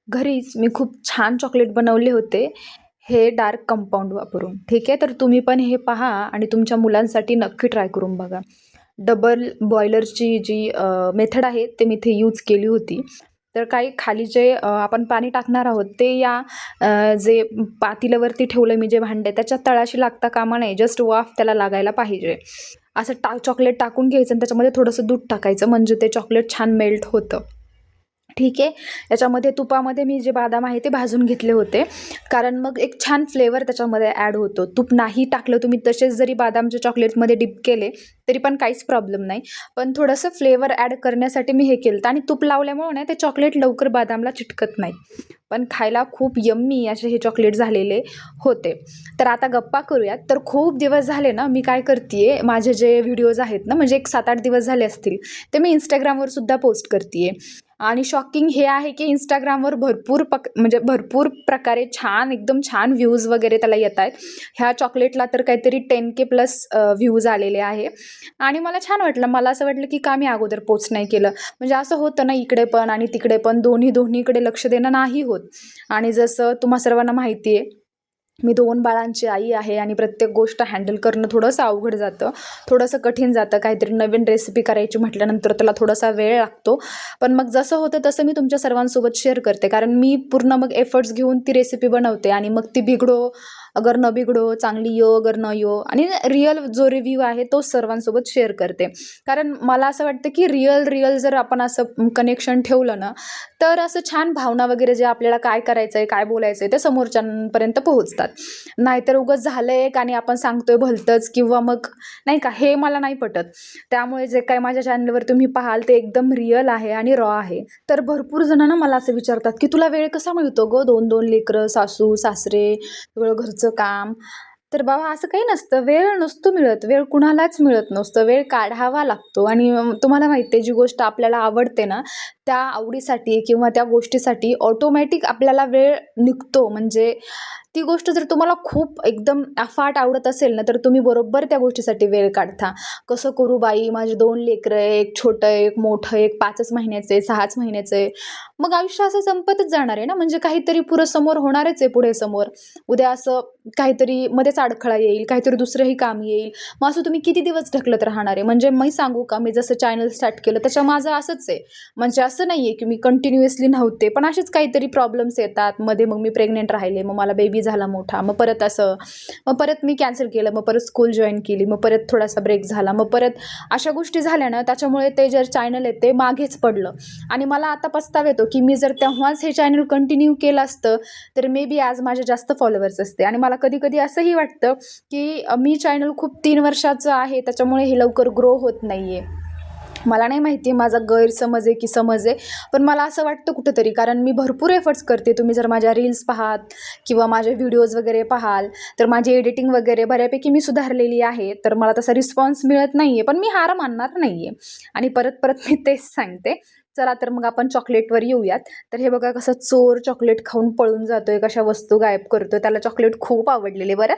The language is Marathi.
घरीच मी खूप छान चॉकलेट बनवले होते, हे डार्क कंपाऊंड वापरून. ठीक आहे. तर तुम्ही पण हे पहा आणि तुमच्या मुलांसाठी नक्की ट्राय करून बघा. डबल बॉयलरची जी मेथड आहे ते मी इथे यूज केली होती. तर काही खाली जे आपण पाणी टाकणार आहोत ते या जे पातेल्यावरती ठेवलं मी जे भांडं त्याच्या तळाशी लागता कामा नये. जस्ट वाफ त्याला लागायला पाहिजे. असं चॉकलेट टाकून घ्यायचं आणि त्याच्यामध्ये थोडंसं दूध टाकायचं म्हणजे ते चॉकलेट छान मेल्ट होतं. ठीक आहे. याच्यामध्ये तुपामध्ये मी जे बदाम आहे ते भाजून घेतले होते. कारण मग एक छान फ्लेवर त्याच्यामध्ये ॲड होतो. तूप नाही टाकलं तुम्ही तसेच जरी बदामच्या चॉकलेटमध्ये डिप केले, तरी पण काहीच प्रॉब्लेम नाही. पण थोडंसं फ्लेवर ॲड करण्यासाठी मी हे केलं आणि तूप लावल्यामुळे ना ते चॉकलेट लवकर बदामला चिटकत नाही. पण खायला खूप यम्मी असे हे चॉकलेट झालेले होते. तर आता गप्पा करूयात. तर खूप दिवस झाले ना मी काय करतीये, माझे जे व्हिडिओज आहेत ना, म्हणजे एक 7-8 दिवस झाले असतील, ते मी Instagramवर सुद्धा पोस्ट करतीये. आणि शॉकिंग हे आहे की Instagramवर म्हणजे भरपूर प्रकारे छान एकदम छान व्ह्यूज वगैरे त्याला येत आहेत. ह्या चॉकलेटला तर काहीतरी 10K प्लस व्ह्यूज आलेले आहे आणि मला छान वाटलं. मला असं वाटलं की का मी अगोदर पोस्ट नाही केलं. म्हणजे असं होतं ना इकडे पण आणि तिकडे पण दोन्हीकडे लक्ष देणं नाही होत. आणि जसं तुम्हा सर्वांना माहिती आहे, मी 2 बाळांची आई आहे आणि प्रत्येक गोष्ट हँडल करणं थोडंसं अवघड जातं. थोडंसं कठीण जातं. काहीतरी नवीन रेसिपी करायची म्हटल्यानंतर त्याला थोडासा वेळ लागतो. पण मग जसं होतं तसं मी तुमच्या सर्वांसोबत शेअर करते. कारण मी पूर्ण मग एफर्ट्स घेऊन ती रेसिपी बनवते आणि मग ती बिघडो अगर न बिघडो, चांगली यो अगर न यो आणि रिअल जो रिव्ह्यू आहे तोच सर्वांसोबत शेअर करते. कारण मला असं वाटतं की रिअल जर आपण असं कनेक्शन ठेवलं ना, तर असं छान भावना वगैरे जे आपल्याला काय करायचंय, काय बोलायचंय ते समोरच्यांपर्यंत पोहोचतात. नाहीतर उगाच झालंय एक आणि आपण सांगतोय भलतंच किंवा मग नाही का, हे मला नाही पटत. त्यामुळे जे काही माझ्या चॅनलवर तुम्ही पाहाल ते एकदम रिअल आहे आणि रॉ आहे. तर भरपूर जणांना मला असं विचारतात, की "तुला वेळ कसा मिळतो गं? 2-2 लेकरं, सासू-सासरे, सगळं घरचं काम." तर बाबा असं काही नसतं. वेळ नसतो मिळत. वेळ कुणालाच मिळत नसतं. वेळ काढावा लागतो आणि तुम्हाला माहिती आहे जी गोष्ट आपल्याला आवडते ना, त्या आवडीसाठी किंवा त्या गोष्टीसाठी ऑटोमॅटिक आपल्याला वेळ निघतो. म्हणजे ती गोष्ट जर तुम्हाला खूप एकदम अफाट आवडत असेल ना, तर तुम्ही बरोबर त्या गोष्टीसाठी वेळ काढता. कसं करू बाई, माझी 2 लेकरं आहे, एक छोटं आहे, एक मोठं आहे, एक 5च महिन्याचं आहे, 6च महिन्याचं आहे. मग आयुष्य असं संपतच जाणार आहे ना, म्हणजे काहीतरी पुढं समोर होणारच आहे पुढे समोर. उद्या असं काहीतरी मध्येच अडथळा येईल, काहीतरी दुसरंही काम येईल. मग असं तुम्ही किती दिवस ढकलत राहणार आहे? म्हणजे मी सांगू का, मी जसं चॅनल स्टार्ट केलं त्याच्या माझं असंच आहे. म्हणजे असं नाहीये की मी कंटिन्युअसली नव्हते, पण असेच काहीतरी प्रॉब्लेम्स येतात. मध्ये मग मी प्रेग्नंट राहिले, मग मला बेबी झाला मोठा, मग परत असं, मग परत मी कॅन्सल केलं, मग परत स्कूल जॉइन केली, मग परत थोडासा ब्रेक झाला, मग परत अशा गोष्टी झाल्या ना, त्याच्यामुळे ते जे चॅनल आहे ते मागेच पडलं. आणि मला आता पस्तावा येतो की मी जर तेव्हाच हे चॅनल कंटिन्यू केलं असतं, तर मे बी आज माझे जास्त फॉलोअर्स असते. आणि मला कधी-कधी असंही वाटतं की मी चॅनल खूप 3 वर्षाचं आहे, त्याच्यामुळे हे लवकर ग्रो होत नाहीये. मला नाही माहिती माझा गैरसमज आहे की समज आहे. पण मला असं वाटतं कुठेतरी, कारण मी भरपूर एफर्ट्स करते. तुम्ही जर माझ्या रील्स पाहात किंवा माझे व्हिडिओज वगैरे पाहाल, तर माझी एडिटिंग वगैरे बऱ्यापैकी मी सुधारलेली आहे. तर मला तसा रिस्पॉन्स मिळत नाहीये, पण मी हार मानणार नाहीये. आणि परत मी तेच सांगते. चला तर मग आपण चॉकलेटवर येऊयात. तर हे बघा कसं चोर चॉकलेट खाऊन पळून जातोय, कशा वस्तू गायब करतोय. त्याला चॉकलेट खूप आवडलेले बरं.